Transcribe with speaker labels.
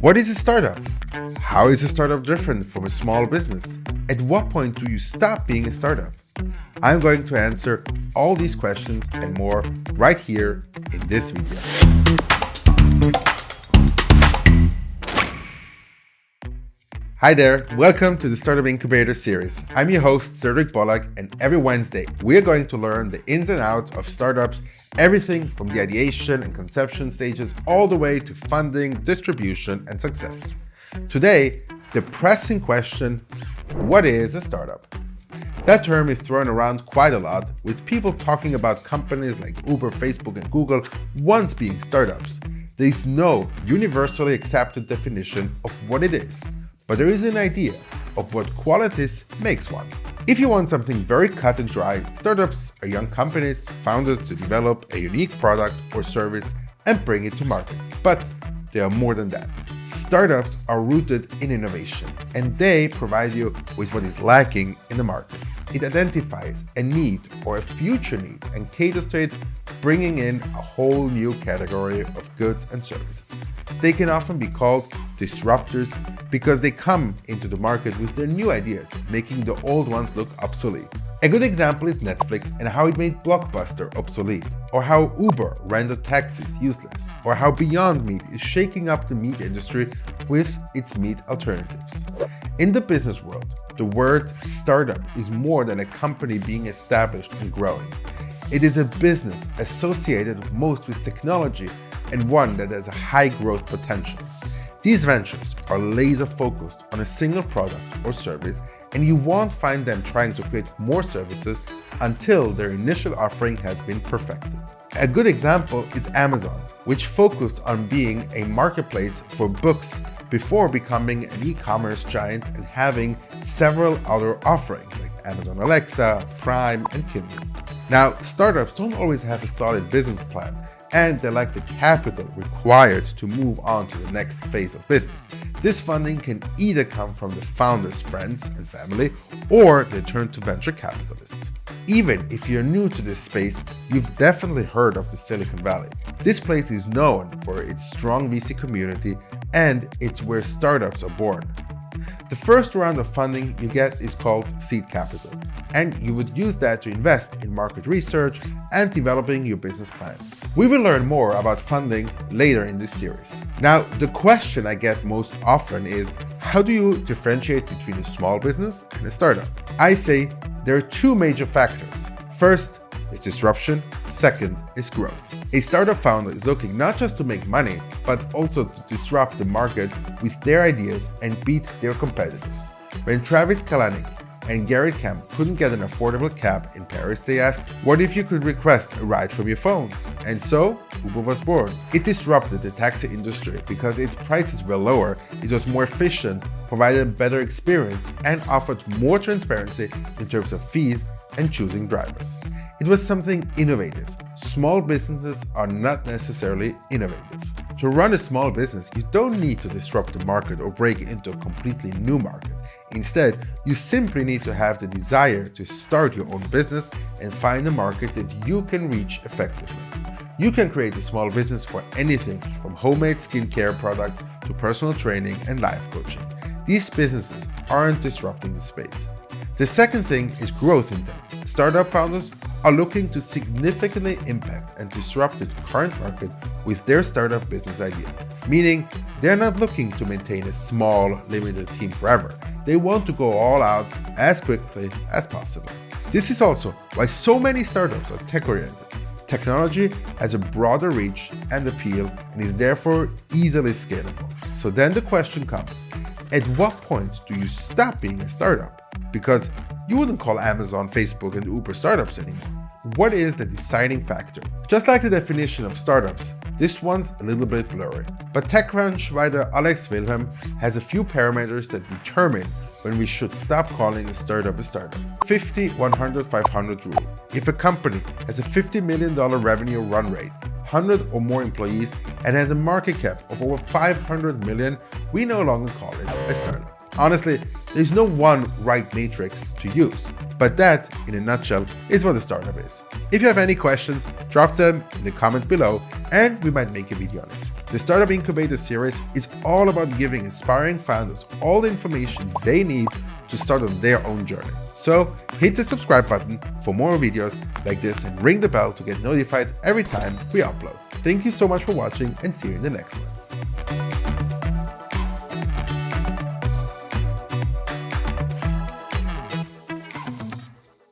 Speaker 1: What is a startup? How is a startup different from a small business? At what point do you stop being a startup? I'm going to answer all these questions and more right here in this video. Hi there, welcome to the Startup Incubator Series. I'm your host, Cédric Bollag, and every Wednesday we're going to learn the ins and outs of startups, everything from the ideation and conception stages all the way to funding, distribution, and success. Today, the pressing question, what is a startup? That term is thrown around quite a lot, with people talking about companies like Uber, Facebook, and Google once being startups. There is no universally accepted definition of what it is, but there is an idea of what qualities makes one. If you want something very cut and dry, startups are young companies founded to develop a unique product or service and bring it to market. But they are more than that. Startups are rooted in innovation, and they provide you with what is lacking in the market. It identifies a need or a future need and caters to it, bringing in a whole new category of goods and services. They can often be called disruptors because they come into the market with their new ideas, making the old ones look obsolete. A good example is Netflix and how it made Blockbuster obsolete, or how Uber rendered taxis useless, or how Beyond Meat is shaking up the meat industry with its meat alternatives. In the business world, the word startup is more than a company being established and growing. It is a business associated most with technology and one that has a high growth potential. These ventures are laser focused on a single product or service, and you won't find them trying to create more services until their initial offering has been perfected. A good example is Amazon, which focused on being a marketplace for books before becoming an e-commerce giant and having several other offerings like Amazon Alexa, Prime, and Kindle. Now, startups don't always have a solid business plan, and they lack the capital required to move on to the next phase of business. This funding can either come from the founder's friends and family, or they turn to venture capitalists. Even if you're new to this space, you've definitely heard of the Silicon Valley. This place is known for its strong VC community, and it's where startups are born. The first round of funding you get is called seed capital, and you would use that to invest in market research and developing your business plan. We will learn more about funding later in this series. Now, the question I get most often is, how do you differentiate between a small business and a startup? I say there are two major factors. First is disruption, second is growth. A startup founder is looking not just to make money, but also to disrupt the market with their ideas and beat their competitors. When Travis Kalanick and Garrett Camp couldn't get an affordable cab in Paris, they asked, what if you could request a ride from your phone? And so, Uber was born. It disrupted the taxi industry because its prices were lower, it was more efficient, provided a better experience, and offered more transparency in terms of fees and choosing drivers. It was something innovative. Small businesses are not necessarily innovative. To run a small business, you don't need to disrupt the market or break into a completely new market. Instead, you simply need to have the desire to start your own business and find a market that you can reach effectively. You can create a small business for anything from homemade skincare products to personal training and life coaching. These businesses aren't disrupting the space. The second thing is growth intent. Startup founders are looking to significantly impact and disrupt the current market with their startup business idea. Meaning, they're not looking to maintain a small, limited team forever. They want to go all out as quickly as possible. This is also why so many startups are tech-oriented. Technology has a broader reach and appeal and is therefore easily scalable. So then the question comes, at what point do you stop being a startup? Because you wouldn't call Amazon, Facebook, and Uber startups anymore. What is the deciding factor? Just like the definition of startups, this one's a little bit blurry. But TechCrunch writer Alex Wilhelm has a few parameters that determine when we should stop calling a startup a startup. 50, 100, 500 rule. If a company has a $50 million revenue run rate, 100 or more employees, and has a market cap of over 500 million, we no longer call it a startup. Honestly, there's no one right matrix to use, but that, in a nutshell, is what a startup is. If you have any questions, drop them in the comments below and we might make a video on it. The Startup Incubator Series is all about giving inspiring founders all the information they need to start on their own journey. So hit the subscribe button for more videos like this and ring the bell to get notified every time we upload. Thank you so much for watching and see you in the next one.